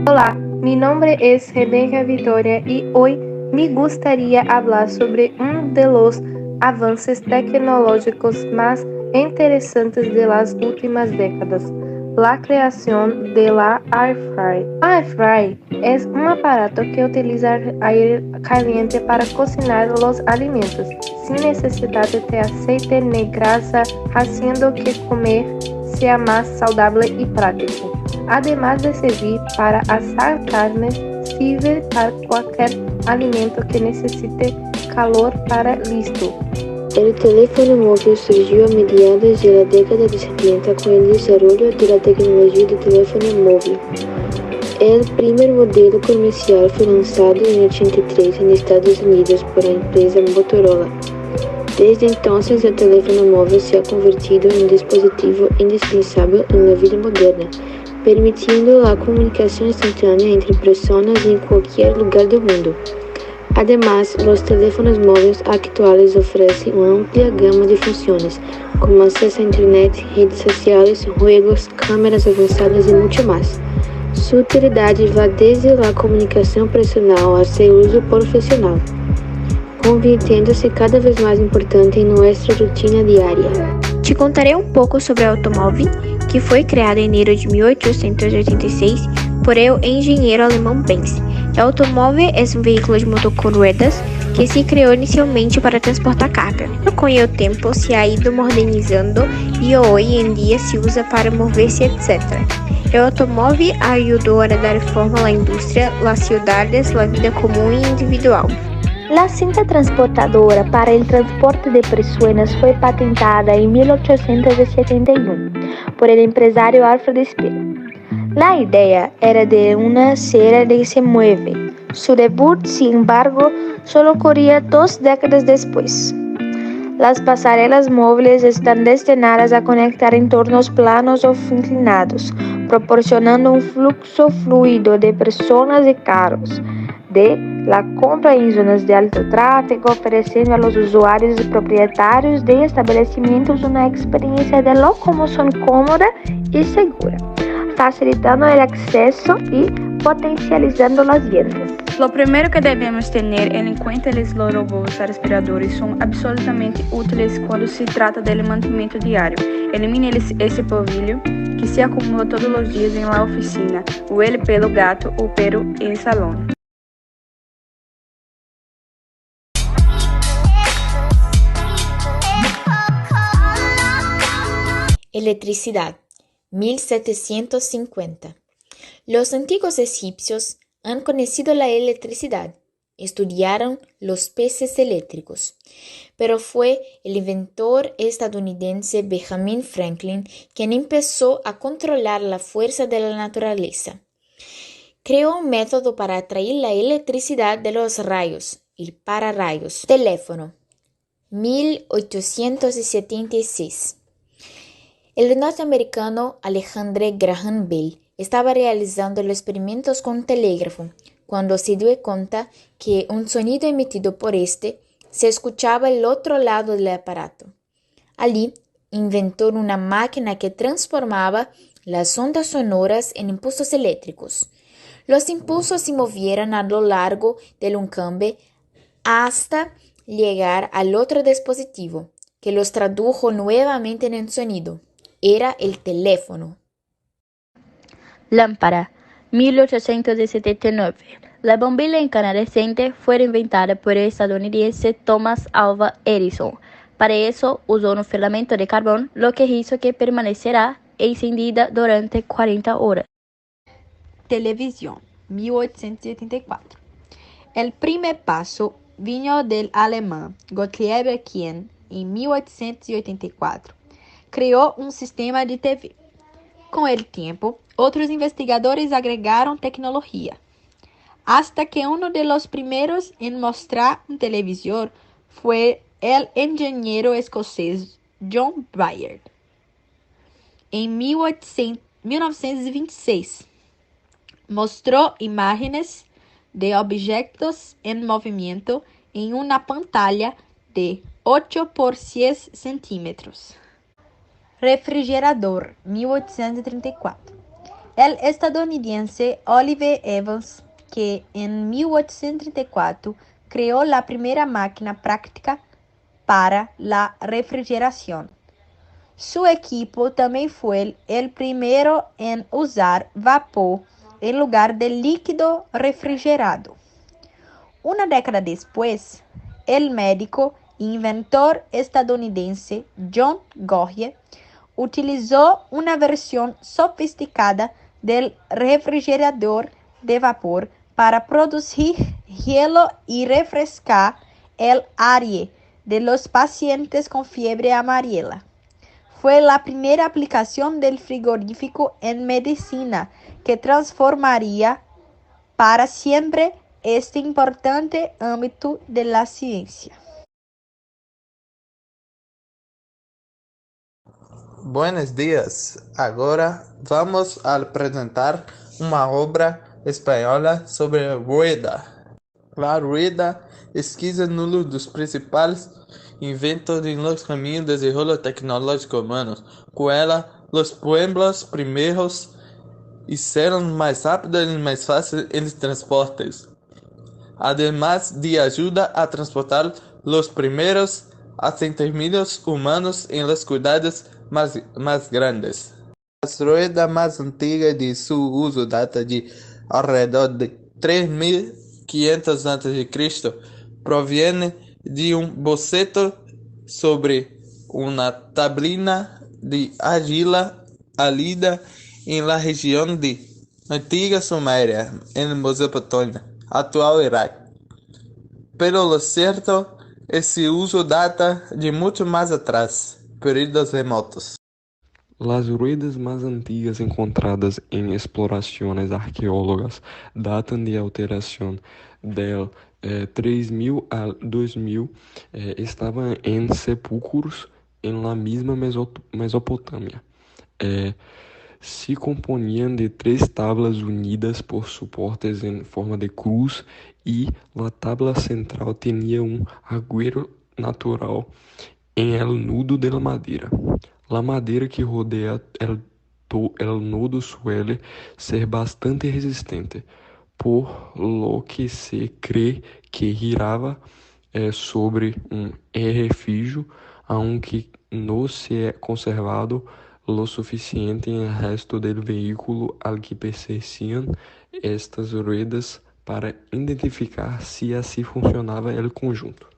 Hola, mi nombre es Rebeca Victoria y hoy me gustaría hablar sobre uno de los avances tecnológicos más interesantes de las últimas décadas, la creación de la Air Fry. La Air Fry es un aparato que utiliza aire caliente para cocinar los alimentos sin necesidad de aceite ni grasa, haciendo que comer sea más saludable y práctico. Además de servir para asar carne, sirve para cualquier alimento que necesite calor para listo. El teléfono móvil surgió a mediados de la década de 70 con el desarrollo de la tecnología de teléfono móvil. El primer modelo comercial fue lanzado en 83 en Estados Unidos por la empresa Motorola. Desde entonces, el teléfono móvil se ha convertido en un dispositivo indispensable en la vida moderna, permitiendo la comunicación instantánea entre personas en cualquier lugar del mundo. Además, los teléfonos móviles actuales ofrecen una amplia gama de funciones, como acceso a Internet, redes sociales, juegos, cámaras avanzadas y mucho más. Su utilidad va desde la comunicación personal hasta el uso profesional, convirtiéndose cada vez más importante en nuestra rutina diaria. Te contaré um pouco sobre o automóvel, que foi criado em enero de 1886 por el engenheiro alemão Benz. O automóvel é um veículo de motor com ruedas que se criou inicialmente para transportar carga. Com o tempo se ha ido modernizando e hoje em dia se usa para mover-se, etc. O automóvel ajudou a dar forma à indústria, às cidades, à vida comum e individual. La cinta transportadora para el transporte de personas fue patentada en 1871 por el empresario Alfred Speer. La idea era de una cera que se mueve. Su debut, sin embargo, solo ocurría 2 décadas después. Las pasarelas móviles están destinadas a conectar entornos planos o inclinados, proporcionando un flujo fluido de personas y carros, de la compra en zonas de alto tráfego, ofreciendo a los usuarios y propietarios de establecimientos una experiencia de locomoción cómoda y segura, facilitando el acceso y potencializando las ventas. Lo primero que debemos tener en cuenta es que los robos aspiradores son absolutamente útiles cuando se trata del mantenimiento diario. Elimine ese polvillo que se acumula todos los días en la oficina, o el pelo gato o pelo en el salón. Electricidad, 1750. Los antiguos egipcios han conocido la electricidad, estudiaron los peces eléctricos, pero fue el inventor estadounidense Benjamin Franklin quien empezó a controlar la fuerza de la naturaleza. Creó un método para atraer la electricidad de los rayos, el pararrayos. Teléfono, 1876. El norteamericano Alexander Graham Bell estaba realizando los experimentos con un telégrafo cuando se dio cuenta que un sonido emitido por este se escuchaba al otro lado del aparato. Allí inventó una máquina que transformaba las ondas sonoras en impulsos eléctricos. Los impulsos se movieron a lo largo de un cable hasta llegar al otro dispositivo, que los tradujo nuevamente en el sonido. Era el teléfono. Lámpara, 1879. La bombilla incandescente fue inventada por el estadounidense Thomas Alva Edison. Para eso usó un filamento de carbón, lo que hizo que permaneciera encendida durante 40 horas. Televisión, 1884. El primer paso vino del alemán Gottlieb quien, en 1884, creó un sistema de TV. Con el tiempo, otros investigadores agregaron tecnología, hasta que uno de los primeros en mostrar un televisor fue el ingeniero escocés John Byard. En 1926, mostró imágenes de objetos en movimiento en una pantalla de 8 por 10 centímetros. Refrigerador, 1834. El estadounidense Oliver Evans, que en 1834 creó la primera máquina práctica para la refrigeración. Su equipo también fue el primero en usar vapor en lugar del líquido refrigerado. Una década después, el médico e inventor estadounidense John Goyer utilizó una versión sofisticada del refrigerador de vapor para producir hielo y refrescar el aire de los pacientes con fiebre amarilla. Fue la primera aplicación del frigorífico en medicina que transformaría para siempre este importante ámbito de la ciencia. Buenos dias! Agora vamos a apresentar uma obra espanhola sobre a rueda. A rueda es quizá uno de los principales inventos en los caminos de desarrollo tecnológico humanos. Con ella, los pueblos primeros hicieron más rápido y más fácil en los transportes, además de ayudar a transportar los primeros asentamientos humanos en las ciudades más grandes. La rueda más antigua de su uso data de alrededor de 3500 a.C. Proviene de un boceto sobre una tablilla de argila halida en la región de antigua Sumeria, en Mesopotamia, actual Irak. Pero lo cierto es que su uso data de mucho más atrás, períodos remotos. Las ruedas más antiguas encontradas en exploraciones arqueológicas datan de alteración del 3000 al 2000. Estaban en sepulcros en la misma Mesopotamia. Se componían de 3 tablas unidas por soportes en forma de cruz y la tabla central tenía un agujero natural en el nudo de la madera. La madera que rodea el nudo suele ser bastante resistente, por lo que se cree que giraba sobre un eje fijo, aunque no se ha conservado lo suficiente en el resto del vehículo al que pertenecían estas ruedas para identificar si así funcionaba el conjunto.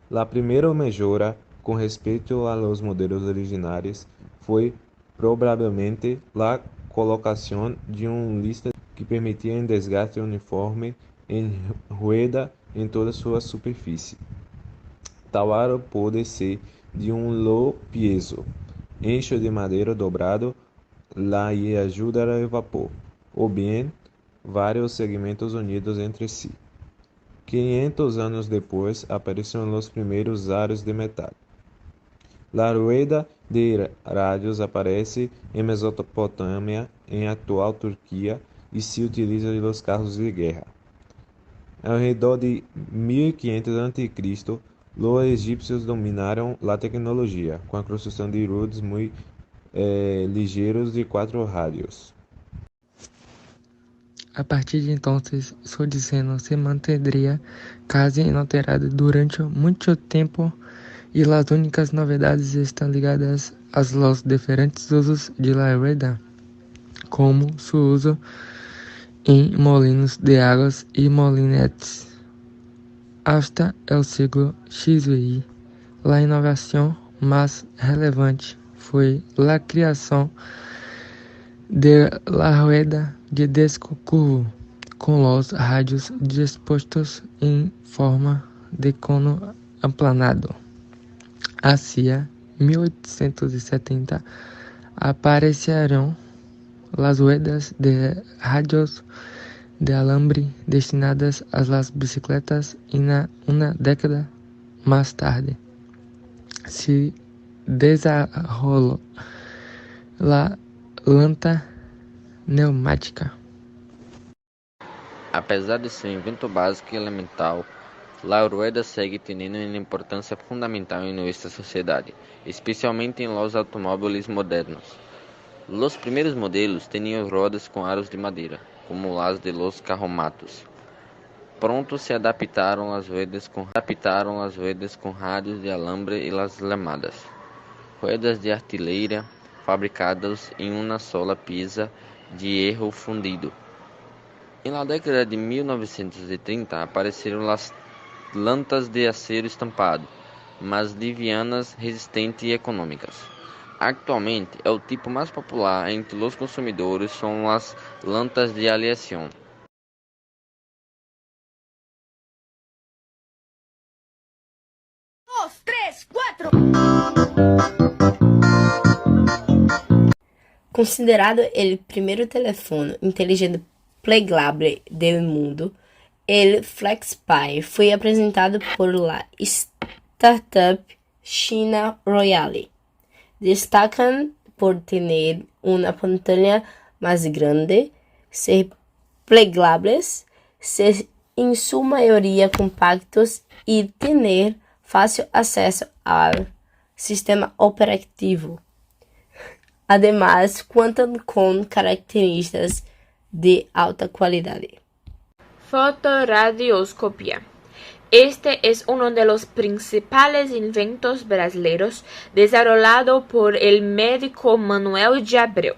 La primera mejora com respeito a los modelos originais foi provavelmente la colocação de uma lista que permitia um desgaste uniforme em rueda em toda sua superfície. Tal aro pode ser de um low piezo, eixo de madeira dobrado lá e ajuda a vapor, ou bem vários segmentos unidos entre si. 500 anos depois apareceram os primeiros aros de metal. La rueda de radios aparece em Mesopotâmia, em atual Turquia, e se utiliza nos carros de guerra. Ao redor de 1500 a.C., os egípcios dominaram a tecnologia, com a construção de rodos muito ligeiros de 4 radios. A partir de entonces, su diseño se mantendría casi inalterado durante mucho tiempo y las únicas novedades están ligadas a los diferentes usos de la rueda, como su uso en molinos de aguas y molinetes. Hasta el siglo XVI, la innovación más relevante fue la creación de la rueda de disco curvo, con los radios dispuestos en forma de cono aplanado. Hacia 1870 aparecieron las ruedas de radios de alambre destinadas a las bicicletas y una década más tarde se desarrolló la lanta neumática. Apesar de ser um invento básico e elemental, la rueda segue teniendo uma importância fundamental em nossa sociedade, especialmente em los automóviles modernos. Los primeros modelos tenían rodas con aros de madera, como las de los carromatos. Pronto se adaptaron as ruedas com rádios de alambre e las lemadas. Ruedas de artilharia fabricadas em uma sola pieza de hierro fundido. Na década de 1930 apareceram as lantas de acero estampado, mais livianas, resistentes e econômicas. Actualmente, o tipo mais popular entre os consumidores são as lantas de aleação. Considerado o primeiro telefone inteligente plegable do mundo, o FlexPy foi apresentado por la startup China Royale. Destacan por ter uma pantalla mais grande, ser plegables, ser em sua maioria compactos e ter fácil acesso ao sistema operativo. Además, contam com características de alta qualidade. Fotoradioscopia. Este es uno de los principales inventos brasileños desarrollado por el médico Manuel de Abreu.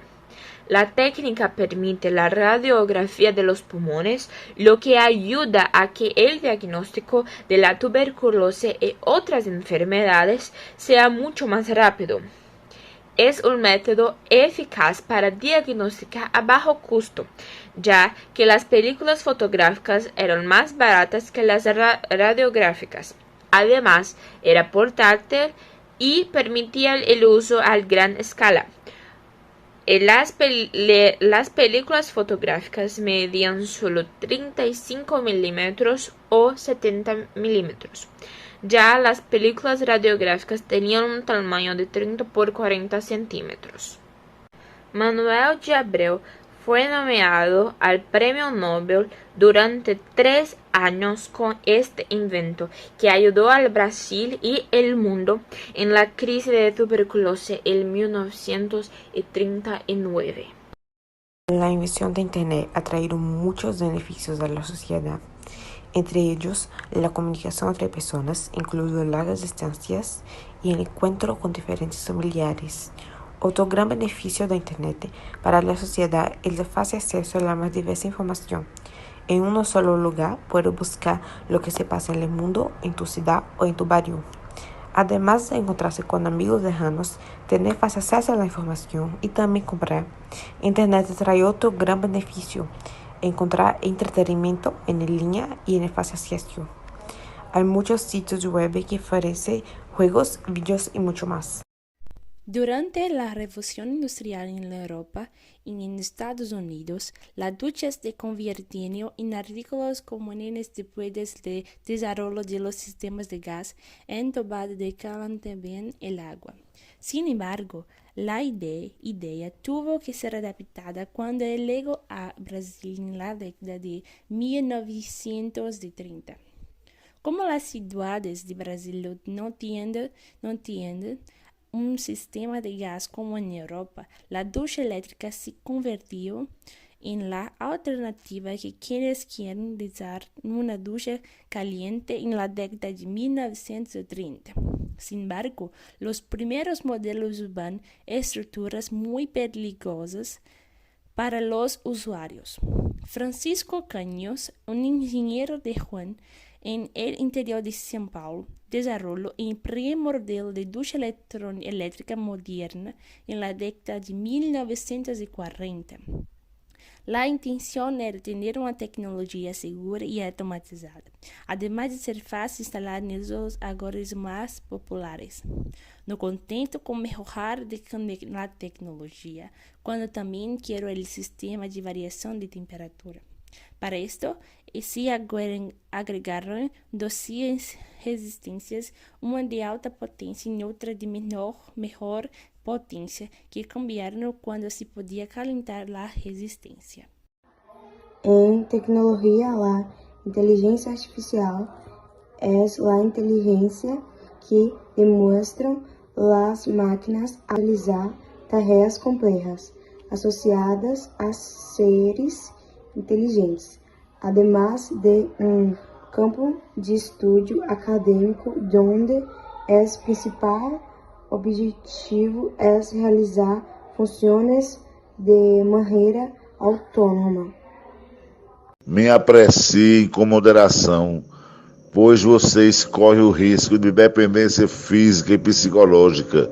La técnica permite la radiografía de los pulmones, lo que ayuda a que el diagnóstico de la tuberculosis y otras enfermedades sea mucho más rápido. Es un método eficaz para diagnosticar a bajo costo, ya que las películas fotográficas eran más baratas que las radiográficas. Además, era portátil y permitía el uso a gran escala. Las películas fotográficas medían solo 35 milímetros o 70 milímetros. Ya las películas radiográficas tenían un tamaño de 30 por 40 centímetros. Manuel de Abreu fue nominado al Premio Nobel durante 3 años con este invento, que ayudó al Brasil y el mundo en la crisis de tuberculosis en 1939. La invención de Internet ha traído muchos beneficios a la sociedad. Entre ellos, la comunicación entre personas, incluindo largas distancias, y el encuentro con diferentes familiares. Otro gran beneficio de Internet para la sociedad es el fácil acceso a la más diversa información. En un solo lugar puedes buscar lo que se pasa en el mundo, en tu ciudad o en tu barrio. Además de encontrarse con amigos lejanos, tener fácil acceso a la información y también comprar. Internet trae otro gran beneficio: encontrar entretenimiento en línea y en fácil acceso. Hay muchos sitios web que ofrecen juegos, vídeos y mucho más. Durante la Revolución Industrial en Europa y en Estados Unidos, las duchas se convirtieron en artículos comunes después del desarrollo de los sistemas de gas entubado que calentan bien el agua. Sin embargo, la idea tuvo que ser adaptada cuando llegó a Brasil en la década de 1930. Como las ciudades de Brasil no tienen un sistema de gas como en Europa, la ducha eléctrica se convirtió en la alternativa que quienes quieren usar una ducha caliente en la década de 1930. Sin embargo, los primeros modelos usaban estructuras muy peligrosas para los usuarios. Francisco Caños, un ingeniero de Juan, en el interior de São Paulo, desarrolló el primer modelo de ducha eléctrica moderna en la década de 1940. La intención era tener una tecnología segura y automatizada, además de ser fácil instalar en los hogares más populares. No contento con mejorar la tecnología, cuando también quiero el sistema de variación de temperatura. Para esto, se agregaron dos resistencias, una de alta potencia y otra de mejor potencia, que cambiaron cuando se podía calentar la resistencia. En tecnología, la inteligencia artificial es la inteligencia que demuestra las máquinas a realizar tareas complejas, asociadas a seres inteligentes, además de un campo de estudio académico donde el principal objetivo es realizar funciones de maneira autônoma. Me apreciem com moderação, pois vocês correm o risco de dependência física e psicológica.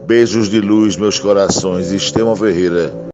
Beijos de luz, meus corações. Estevão Ferreira.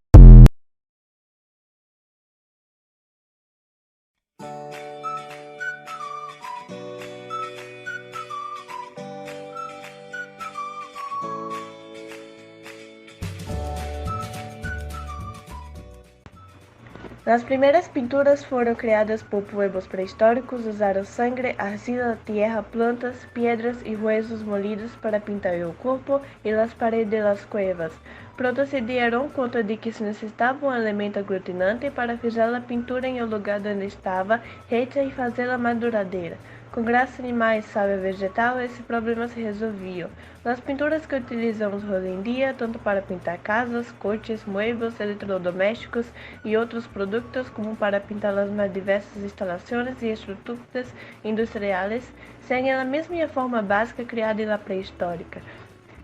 Las primeras pinturas fueron creadas por pueblos prehistóricos, usaron sangre, arcilla, tierra, plantas, piedras y huesos molidos para pintar el cuerpo y las paredes de las cuevas. Pronto se dieron cuenta de que se necesitaba un elemento aglutinante para fijar la pintura en el lugar donde estaba hecha y hacerla más duradera. Com graça animal e sábia vegetal, esse problema se resolvia. As pinturas que utilizamos hoje em dia, tanto para pintar casas, coches, muebles, eletrodomésticos e outros produtos, como para pintar as mais diversas instalações e estruturas industriais, seguem a mesma forma básica criada na pré-histórica,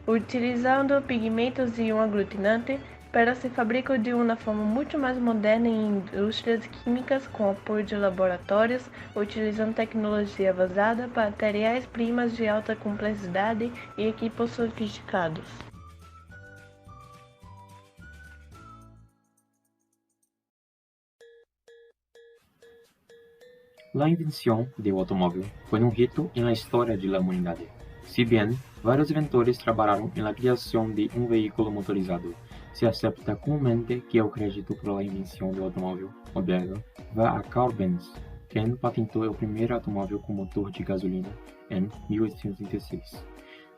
utilizando pigmentos e um aglutinante, pero se fabricam de uma forma muito mais moderna em indústrias químicas com apoio de laboratórios, utilizando tecnologia avançada, materiais-primas de alta complexidade e equipos sofisticados. La invención del automóvil fue un hito en la historia de la humanidad. Si bien varios inventores trabajaron en la creación de un vehículo motorizado, se acepta comúnmente que el crédito por la invención del automóvil moderno va a Carl Benz, quien patentó el primer automóvil con motor de gasolina en 1836.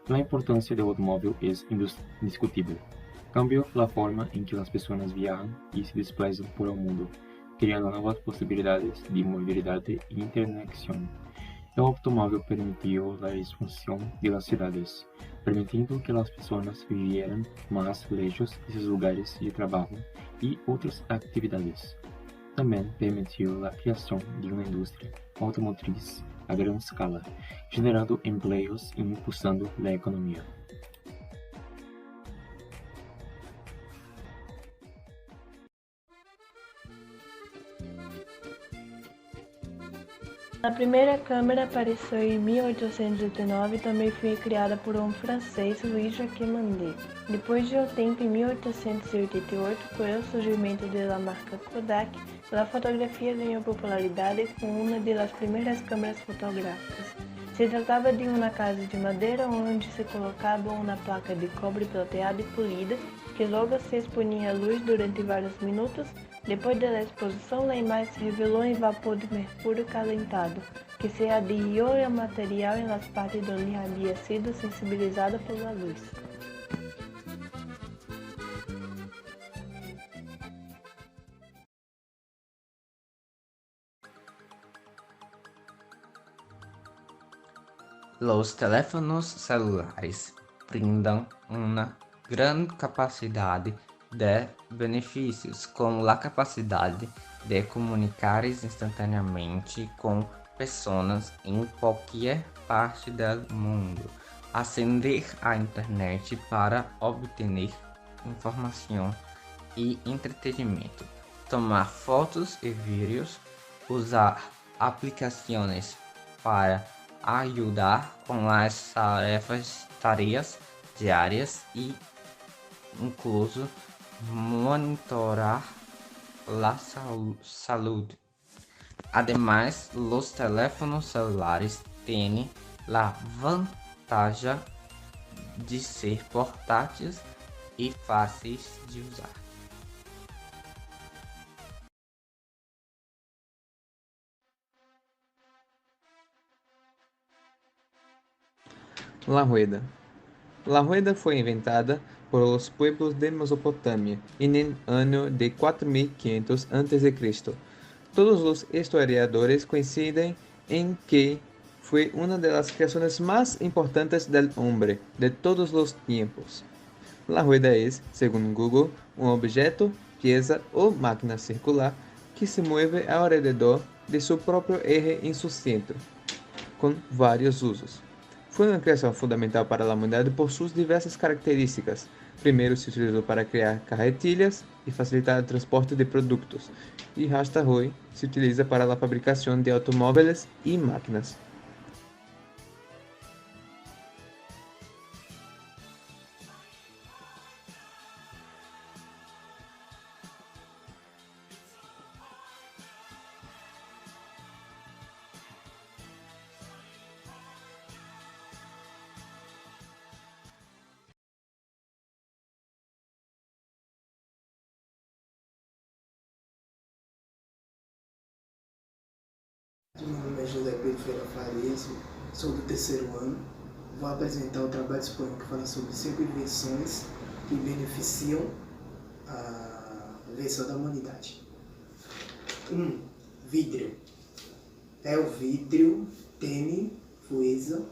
La importancia del automóvil es indiscutible. Cambió la forma en que las personas viajan y se desplazan por el mundo, creando nuevas posibilidades de movilidad e interconexión. El automóvil permitió la expansión de las ciudades, permitiendo que las personas vivieran más lejos de sus lugares de trabajo y otras actividades. También permitió la creación de una industria automotriz a gran escala, generando empleos e impulsando la economía. A primeira câmera apareceu em 1889 e também foi criada por um francês, Louis Jacques Mandé. Depois de um tempo, em 1888, com o surgimento da marca Kodak, a fotografia ganhou popularidade com uma das primeiras câmeras fotográficas. Se tratava de uma casa de madeira onde se colocava uma placa de cobre plateada e polida, que logo se expunha à luz durante vários minutos. Depois da exposição, a imagem se revelou em vapor de mercúrio calentado, que se aderiu ao material em las partes onde havia sido sensibilizada pela luz. Los teléfonos celulares brindam uma grande capacidade de benefícios, como a capacidade de comunicar instantaneamente com pessoas em qualquer parte do mundo, aceder à internet para obter informação e entretenimento, tomar fotos e vídeos, usar aplicações para ajudar com as tarefas diárias e incluso monitorar la salud. Además, los teléfonos celulares tienen la vantagem de ser portáteis e fáceis de usar. La rueda. La rueda foi inventada por los pueblos de Mesopotâmia en el año de 4500 a.C. Todos los historiadores coinciden en que fue una de las creaciones más importantes del hombre de todos los tiempos. La rueda es, según Google, un objeto, pieza o máquina circular que se mueve alrededor de su propio eje en su centro, con varios usos. Fue una creación fundamental para la humanidad por sus diversas características. Primero se utilizó para crear carretillas y facilitar el transporte de productos, y hasta hoy se utiliza para la fabricación de automóviles y máquinas. Meu nome é José Pedro Ferreira Farias, sou do terceiro ano. Vou apresentar o trabalho disponível que fala sobre 5 invenções que beneficiam a invenção da humanidade. 1. Vidro. O vidro tem fueza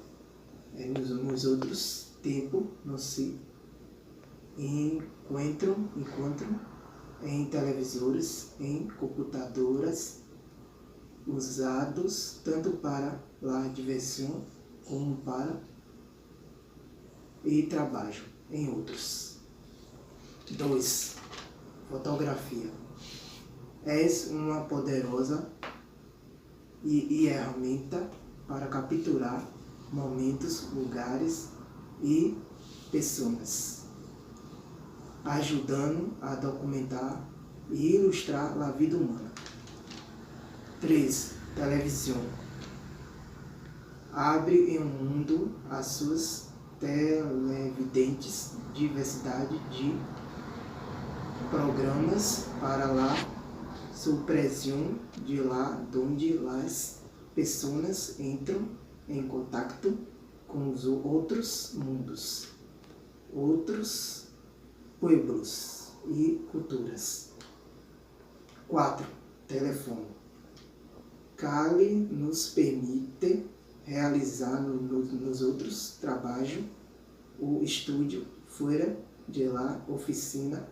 nos outros tempos, não se encontram em televisores, em computadoras, usados tanto para a diversão como para e trabalho em outros. 2. Fotografia. É uma poderosa e ferramenta para capturar momentos, lugares e pessoas, ajudando a documentar e ilustrar a vida humana. 3. Televisão. Abre em um mundo as suas televidentes diversidade de programas para a supressão de lá onde as pessoas entram em contato com os outros mundos, outros pueblos e culturas. 4. Telefone. Cali nos permite realizar nos outros trabalho, o estúdio fora de la oficina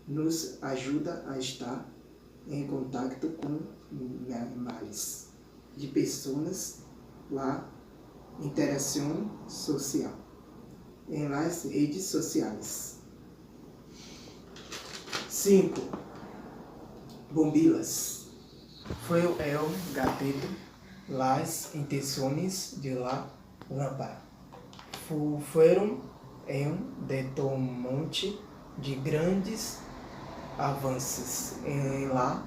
nos ajuda a estar em contato com milhares de pessoas, la interação social em las redes sociais. 5. Bombillas. Foi el gatilho las intenções de la lámpara. Foram detonante de grandes avanços em la